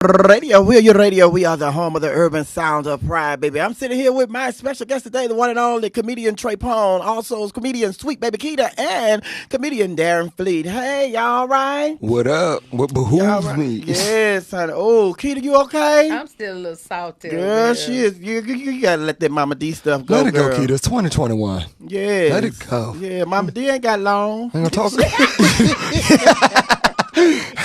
Radio. We are your radio. We are the home of the urban sound of pride, baby. I'm sitting here with my special guest today, the one and only comedian Tre Pon, also comedian Sweet Baby Keita, and comedian Darren Fleet. Hey, y'all all right? What up? What behooves Right? me? Yes, honey. Oh, Keita, you okay? I'm still a little salty. Girl, she is. You gotta let that Mama D stuff go. Let it go, girl. Keita. It's 2021. Yes. Let it go. Yeah, Mama D ain't got long. Ain't gonna talk.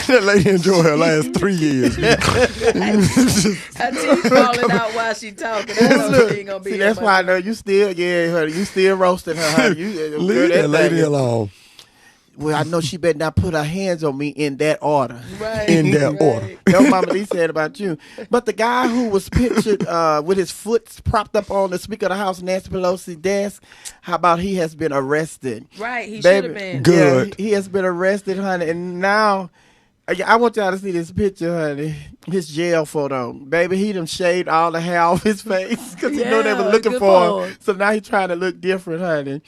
That lady enjoyed her last 3 years. Her teeth falling out while she talking. I know she ain't gonna be. See, that's why I know you still, honey, you still roasting her, honey. Leave that lady alone. Well, I know she better not put her hands on me in that order. Right. In that order. That's what Mama Lee said about you. But the guy who was pictured with his foot propped up on the Speaker of the House, Nancy Pelosi's desk, how about he has been arrested? Right, he should have been. Good. Yeah, he has been arrested, honey, and now I want y'all to see this picture, honey. His jail photo. Baby, he done shaved all the hair off his face because he know they were looking for him. So now he's trying to look different, honey.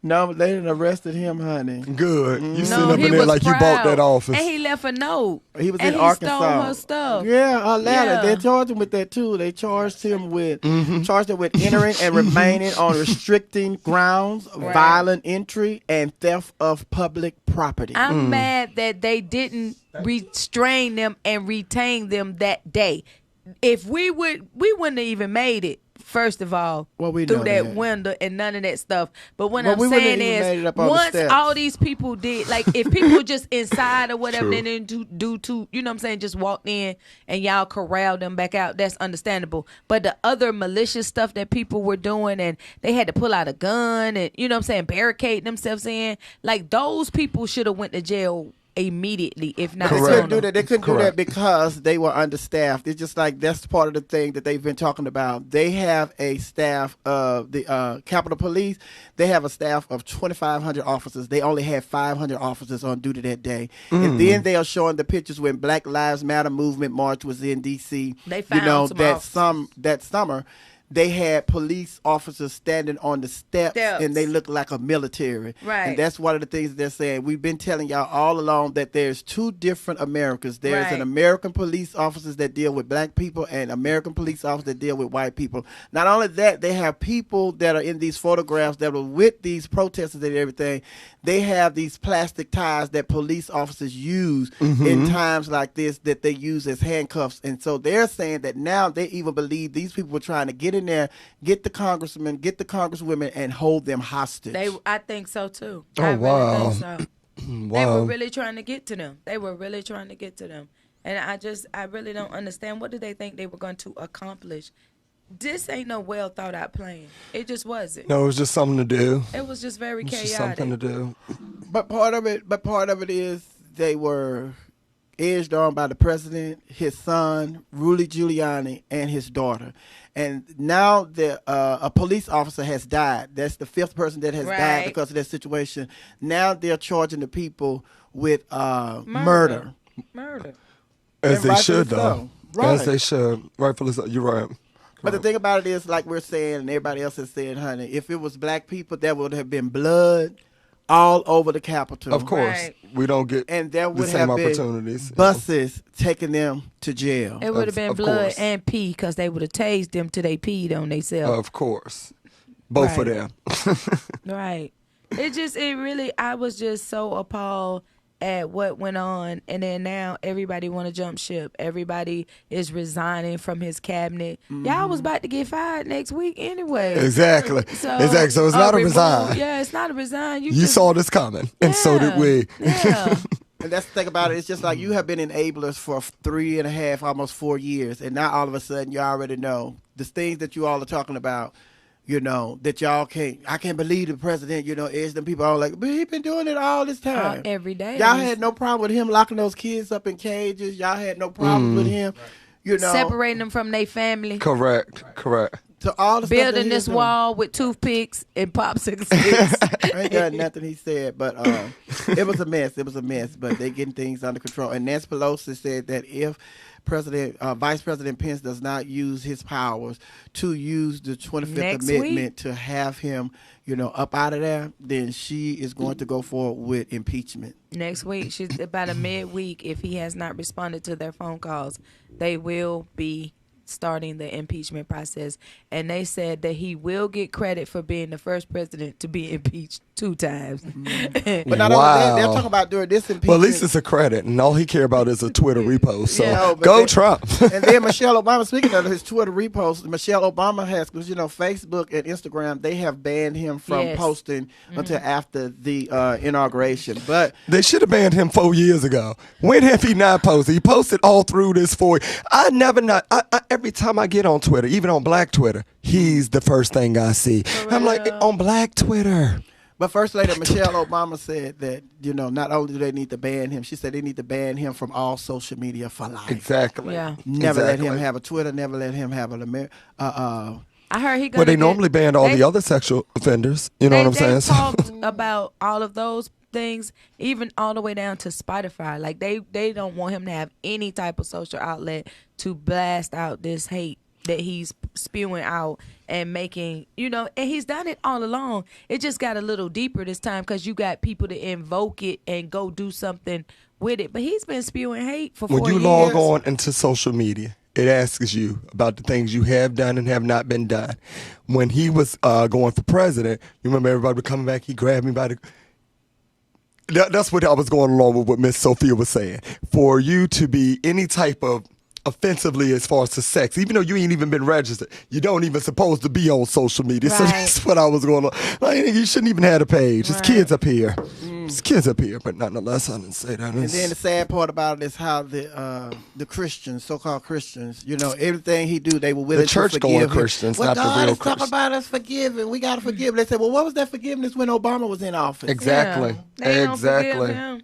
No, they done arrested him, honey. Good. You sitting No, up in there like proud. you bought that office. And he left a note. He was and in he Arkansas. stole her stuff. Yeah, a ladder. Yeah. They charged him with that too. They charged him with entering and remaining on restricting grounds, Right. violent entry, and theft of public property. I'm mad that they didn't restrain them and retain them that day. If we wouldn't have even made it. First of all, Well, we through know that that. window and none of that stuff. But what Well, I'm we wouldn't saying have even made it is, up on the once steps. all these people did, like if people just inside or whatever, True. they didn't do to, you know what I'm saying, just walked in and y'all corralled them back out, that's understandable. But the other malicious stuff that people were doing and they had to pull out a gun and, you know what I'm saying, barricade themselves in, like those people should have went to jail immediately, if not They Correct. couldn't do that. They couldn't do that Correct. because they were understaffed. It's just like that's part of the thing that they've been talking about. They have a staff of the Capitol Police. They have a staff of 2,500 officers. They only had 500 officers on duty that day. And then they are showing the pictures when Black Lives Matter movement march was in D.C. They found some that summer. They had police officers standing on the steps, and they look like a military. Right. And that's one of the things they're saying. We've been telling y'all all along that there's two different Americas. There's an American police officers that deal with black people and American police officers that deal with white people. Not only that, they have people that are in these photographs that were with these protesters and everything. They have these plastic ties that police officers use in times like this that they use as handcuffs. And so they're saying that now they even believe these people were trying to get in there, get the congressmen, get the congresswomen, and hold them hostage. I think so too. Oh, I really wow. think so. They were really trying to get to them. And I really don't understand. What did they think they were going to accomplish? This ain't no well thought out plan. It just wasn't. No, it was just something to do. It was just very It's chaotic. just something to do. But part of it is they were edged on by the president, his son, Rudy Giuliani, and his daughter. And now a police officer has died. That's the fifth person that has died because of that situation. Now they're charging the people with murder. As And they rightfully should, so. though. Right. As they should. Rightfully so. You're right. But the thing about it is, like we're saying, and everybody else is saying, honey, if it was black people, there would have been blood all over the Capitol. Of course. Right. We don't get And there the would same have been opportunities. buses taking them to jail. It would have been Of blood course. and pee because they would have tased them till they peed on themselves. Of course. Both of Right. them. Right. I was just so appalled at what went on, and then now everybody want to jump ship. Everybody is resigning from his cabinet. Y'all was about to get fired next week anyway. Exactly. So it's not a removal. resign. Yeah, it's not a resign. You saw this coming, and so did we. Yeah. And that's the thing about it. It's just like you have been enablers for 3.5, almost 4 years. And now all of a sudden you already know the things that you all are talking about, you know, that y'all I can't believe the president, you know, edged them people all like, but he been doing it all this time. Every day. Y'all had no problem with him locking those kids up in cages. Y'all had no problem with him, you know. separating them from their family. Correct. So all the building stuff this wall with toothpicks and popsicle sticks. I ain't got nothing he said, but it was a mess. It was a mess, but they getting things under control. And Nancy Pelosi said that if Vice President Pence does not use his powers to use the 25th Amendment to have him, up out of there, then she is going to go forward with impeachment. Next week, she's about a midweek. If he has not responded to their phone calls, they will be starting the impeachment process. And they said that he will get credit for being the first president to be impeached 2 times. Mm-hmm. But not only that, they'll talk about doing this impeachment. Well, at least it's a credit, and all he care about is a Twitter repost. So Trump. And then Michelle Obama, speaking of his Twitter repost, Michelle Obama has, because Facebook and Instagram, they have banned him from posting until after the inauguration. But they should have banned him 4 years ago. When have he not posted? He posted all through this 4 years. Every time I get on Twitter, even on Black Twitter, he's the first thing I see. I'm like, on Black Twitter. But First Lady Michelle Obama said that, not only do they need to ban him, she said they need to ban him from all social media for life. Exactly. Yeah. Never let him have a Twitter, never let him have I heard he Well, they normally banned all the other sexual offenders. You know what I'm saying? They talked about all of those things, even all the way down to Spotify. Like they don't want him to have any type of social outlet to blast out this hate that he's spewing out and making, and he's done it all along. It just got a little deeper this time because you got people to invoke it and go do something with it. But he's been spewing hate for 4 years. When you log on into social media, it asks you about the things you have done and have not been done. When he was going for president, you remember everybody was coming back, he grabbed me by the... That's what I was going along with what Miss Sophia was saying. For you to be any type of offensively as far as to sex, even though you ain't even been registered, you don't even supposed to be on social media. Right. So that's what I was going on. Like, you shouldn't even have a page. There's kids up here. There's kids up here, but nonetheless, I didn't say that. And then the sad part about it is how the Christians, so-called Christians, everything he do, they were willing to forgive him. The church-going Christians, well, not God the real is Christians. talking about us forgiving. We got to forgive. They said, well, what was that forgiveness when Obama was in office? Exactly. Yeah, exactly.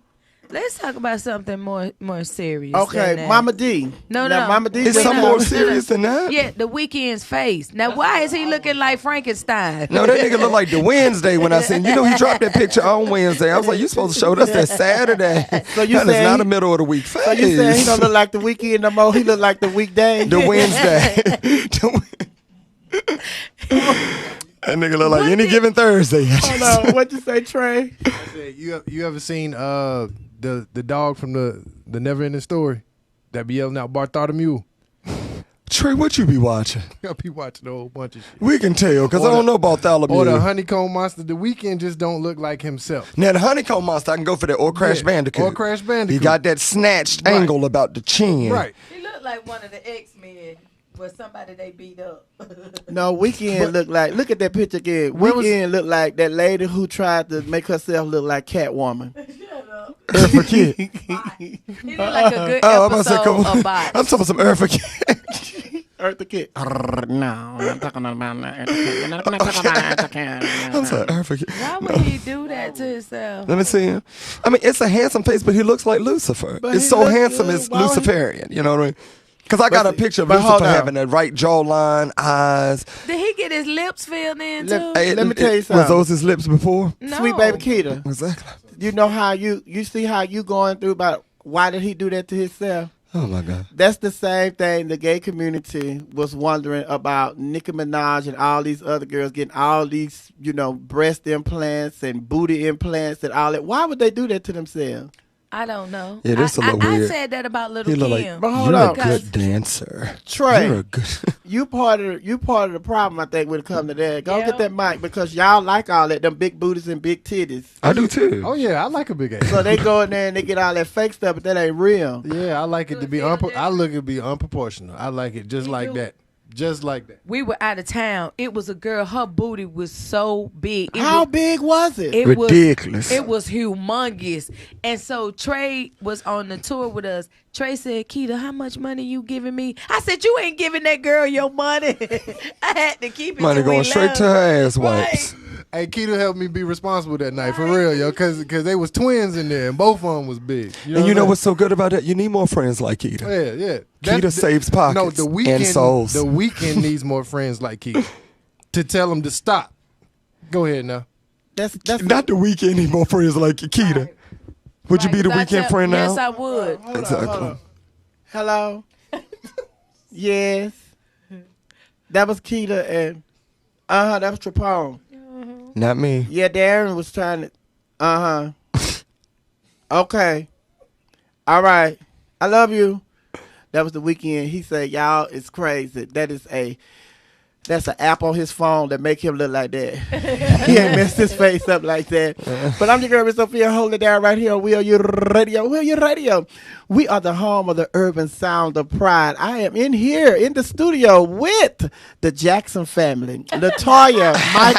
Let's talk about something more serious. Okay, Mama D. No. Mama D. Is something more serious than that? Yeah, The Weeknd's face. Now, why is he looking like Frankenstein? No, that nigga look like the Wednesday when I seen. He dropped that picture on Wednesday. I was like, you supposed to show us that Saturday. So you that is not a middle of the week face. So you saying he don't look like the Weeknd no more? He look like the weekday? The Wednesday. That nigga look like any given Thursday. Hold on, what you say, Trey? I said, you ever seen the dog from the Never Ending Story that be yelling out Bartholomew? Trey, what you be watching? I be watching a whole bunch of shit. We can tell because I don't know about Bartholomew. Or the Honeycomb Monster. The Weeknd just don't look like himself. Now the Honeycomb Monster, I can go for that. Or Crash Bandicoot. Or Crash Bandicoot. He got that snatched angle about the chin. Right. He looked like one of the X-Men. Was somebody they beat up. No, Weeknd look at that picture again. Weeknd look like that lady who tried to make herself look like Catwoman. Shut up. Eartha Kitt. He look like a good episode of Bot. I'm talking about some Eartha Kitt. Eartha Kitt. No, I'm talking about I'm sorry, Eartha Kitt. Why would he do that to himself? Let me see him. I mean, it's a handsome face, but he looks like Lucifer. But it's so handsome, it's Luciferian. You know what I mean? Because I got a picture of Lucifer having that right jawline, eyes. Did he get his lips filled in too? Let me tell you something. Was those his lips before? No. Sweet baby Keita. Exactly. You know how you see how you going through about why did he do that to himself? Oh my God. That's the same thing the gay community was wondering about Nicki Minaj and all these other girls getting all these, breast implants and booty implants and all that. Why would they do that to themselves? I don't know. Yeah, this a little weird. I said that about Little He look Kim. like, you're a good dancer. Trey, you're a good. you part of the problem, I think, when it comes to that. Go get that mic because y'all like all that, them big booties and big titties. I do too. Oh yeah, I like a big ass. So they go in there and they get all that fake stuff, but that ain't real. Yeah, I like it to be unproportional. I like it just like that. Just like that. We were out of town. It was a girl. Her booty was so big. How big was it? Ridiculous. It was humongous. And so Trey was on the tour with us. Trey said, Keita, how much money you giving me? I said, you ain't giving that girl your money. I had to keep it. Money going straight to her ass wipes. Hey, Keita helped me be responsible that night, for real, yo, because they was twins in there, and both of them was big. And you know what's so good about that? You need more friends like Keita. Yeah. Keita saves pockets No, the weekend, and souls. The weekend needs more friends like Keita to tell them to stop. Go ahead now. That's Not the weekend need more friends like Keita. Would you be the weekend friend now? Yes, I would. Exactly. Hello. Yes. That was Keita and that was Tre Pon. Not me. Yeah, Darren was trying to Okay. All right. I love you. That was the weekend. He said, y'all, it's crazy. That's an app on his phone that make him look like that. He ain't messed his face up like that. But I'm your girl, Miss Sophia, holding it down right here on Will You Radio. Will You Radio. We are the home of the urban sound of pride. I am in here in the studio with the Jackson family, LaToya, Mike,